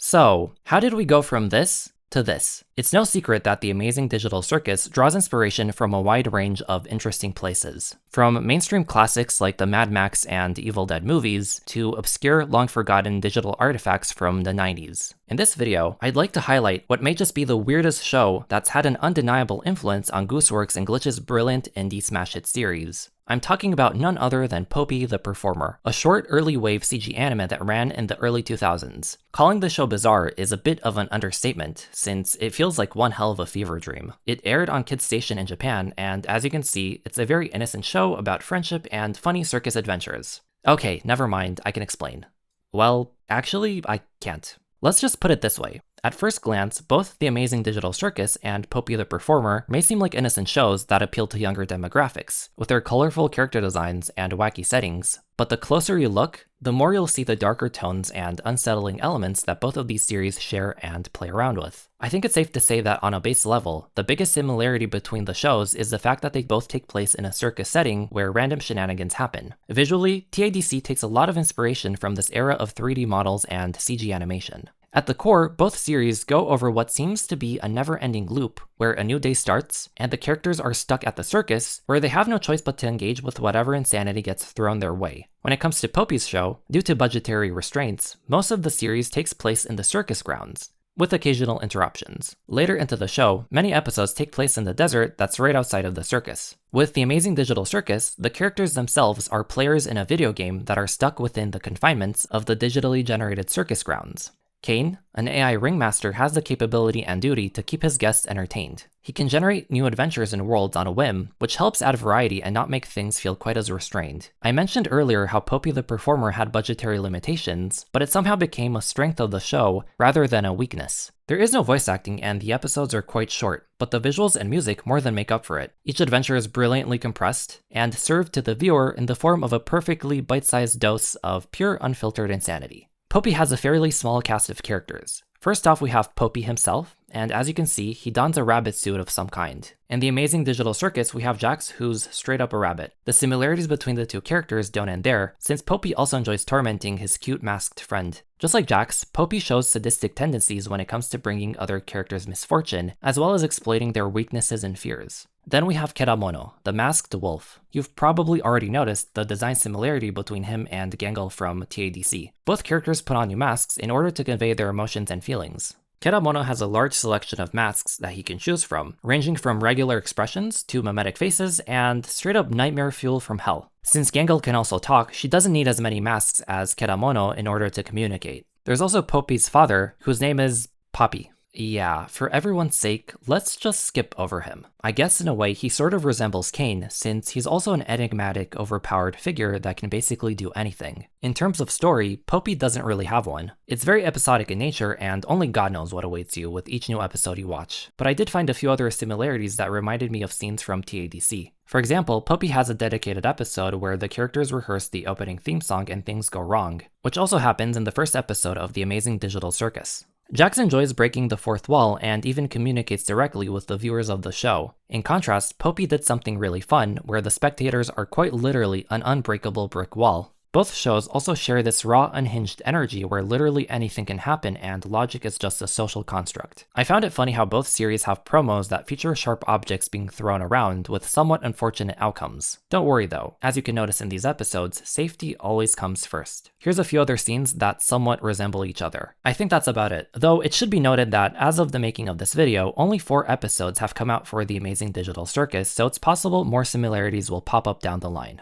So, how did we go from this to this? It's no secret that the Amazing Digital Circus draws inspiration from a wide range of interesting places. From mainstream classics like the Mad Max and Evil Dead movies, to obscure, long-forgotten digital artifacts from the 90s. In this video, I'd like to highlight what may just be the weirdest show that's had an undeniable influence on Gooseworks and Glitch's brilliant indie smash hit series. I'm talking about none other than Popey the Performer, a short early wave CG anime that ran in the early 2000s. Calling the show bizarre is a bit of an understatement, since it feels like one hell of a fever dream. It aired on Kids Station in Japan, and as you can see, it's a very innocent show about friendship and funny circus adventures. Okay, never mind, I can explain. Well, actually, I can't. Let's just put it this way. At first glance, both The Amazing Digital Circus and Popey the Performer may seem like innocent shows that appeal to younger demographics, with their colorful character designs and wacky settings, but the closer you look, the more you'll see the darker tones and unsettling elements that both of these series share and play around with. I think it's safe to say that on a base level, the biggest similarity between the shows is the fact that they both take place in a circus setting where random shenanigans happen. Visually, TADC takes a lot of inspiration from this era of 3D models and CG animation. At the core, both series go over what seems to be a never-ending loop, where a new day starts, and the characters are stuck at the circus, where they have no choice but to engage with whatever insanity gets thrown their way. When it comes to Popey's show, due to budgetary restraints, most of the series takes place in the circus grounds, with occasional interruptions. Later into the show, many episodes take place in the desert that's right outside of the circus. With The Amazing Digital Circus, the characters themselves are players in a video game that are stuck within the confinements of the digitally generated circus grounds. Kane, an AI ringmaster, has the capability and duty to keep his guests entertained. He can generate new adventures and worlds on a whim, which helps add variety and not make things feel quite as restrained. I mentioned earlier how Popey the Performer had budgetary limitations, but it somehow became a strength of the show rather than a weakness. There is no voice acting and the episodes are quite short, but the visuals and music more than make up for it. Each adventure is brilliantly compressed and served to the viewer in the form of a perfectly bite-sized dose of pure unfiltered insanity. Popey has a fairly small cast of characters. First off, we have Popey himself, and as you can see, he dons a rabbit suit of some kind. In The Amazing Digital Circus, we have Jax, who's straight up a rabbit. The similarities between the two characters don't end there, since Popey also enjoys tormenting his cute masked friend. Just like Jax, Popey shows sadistic tendencies when it comes to bringing other characters misfortune, as well as exploiting their weaknesses and fears. Then we have Keramono, the masked wolf. You've probably already noticed the design similarity between him and Gangle from TADC. Both characters put on new masks in order to convey their emotions and feelings. Keramono has a large selection of masks that he can choose from, ranging from regular expressions to mimetic faces and straight up nightmare fuel from hell. Since Gangle can also talk, she doesn't need as many masks as Keramono in order to communicate. There's also Popey's father, whose name is Poppy. Yeah, for everyone's sake, let's just skip over him. I guess in a way he sort of resembles Kane, since he's also an enigmatic, overpowered figure that can basically do anything. In terms of story, Popey doesn't really have one. It's very episodic in nature, and only God knows what awaits you with each new episode you watch. But I did find a few other similarities that reminded me of scenes from TADC. For example, Popey has a dedicated episode where the characters rehearse the opening theme song and things go wrong, which also happens in the first episode of The Amazing Digital Circus. Jax enjoys breaking the fourth wall and even communicates directly with the viewers of the show. In contrast, Popey did something really fun, where the spectators are quite literally an unbreakable brick wall. Both shows also share this raw, unhinged energy where literally anything can happen and logic is just a social construct. I found it funny how both series have promos that feature sharp objects being thrown around with somewhat unfortunate outcomes. Don't worry though, as you can notice in these episodes, safety always comes first. Here's a few other scenes that somewhat resemble each other. I think that's about it, though it should be noted that as of the making of this video, only 4 episodes have come out for The Amazing Digital Circus, so it's possible more similarities will pop up down the line.